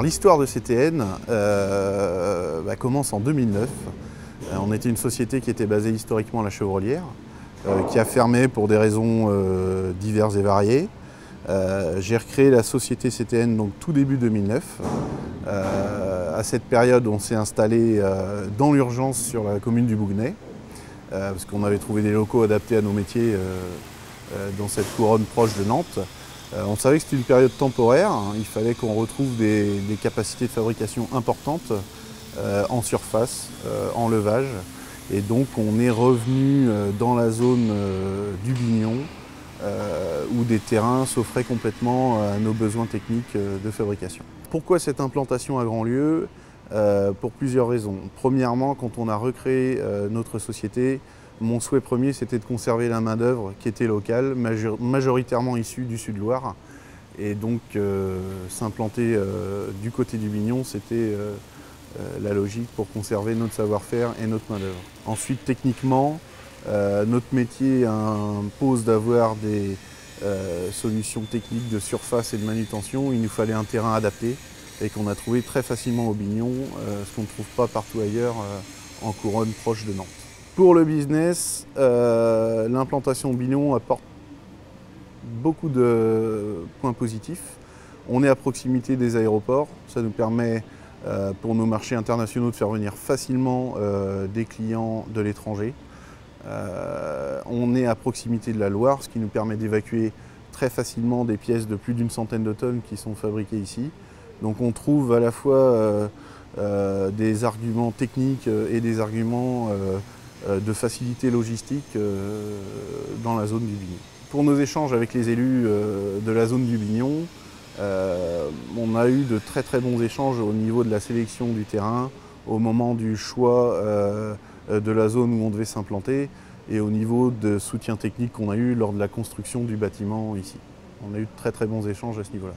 L'histoire de CTN commence en 2009. On était une société qui était basée historiquement à la Chevrolière, qui a fermé pour des raisons diverses et variées. J'ai recréé la société CTN donc tout début 2009. À cette période, on s'est installé dans l'urgence sur la commune du Bouguenais, parce qu'on avait trouvé des locaux adaptés à nos métiers dans cette couronne proche de Nantes. On savait que c'était une période temporaire, il fallait qu'on retrouve des capacités de fabrication importantes en surface, en levage. Et donc on est revenu dans la zone du Bignon, où des terrains s'offraient complètement à nos besoins techniques de fabrication. Pourquoi cette implantation à Grandlieu? Pour plusieurs raisons. Premièrement, quand on a recréé notre société, mon souhait premier c'était de conserver la main-d'œuvre qui était locale, majoritairement issue du Sud-Loire. Et donc s'implanter du côté du Bignon, c'était la logique pour conserver notre savoir-faire et notre main-d'œuvre. Ensuite, techniquement, notre métier impose d'avoir des solutions techniques de surface et de manutention. Il nous fallait un terrain adapté et qu'on a trouvé très facilement au Bignon, ce qu'on ne trouve pas partout ailleurs en couronne proche de Nantes. Pour le business, l'implantation au Bignon apporte beaucoup de points positifs. On est à proximité des aéroports, ça nous permet pour nos marchés internationaux de faire venir facilement des clients de l'étranger. On est à proximité de la Loire, ce qui nous permet d'évacuer très facilement des pièces de plus d'une centaine de tonnes qui sont fabriquées ici. Donc on trouve à la fois des arguments techniques et des arguments de facilité logistique dans la zone du Bignon. Pour nos échanges avec les élus de la zone du Bignon, on a eu de très très bons échanges au niveau de la sélection du terrain, au moment du choix de la zone où on devait s'implanter et au niveau de soutien technique qu'on a eu lors de la construction du bâtiment ici. On a eu de très très bons échanges à ce niveau-là.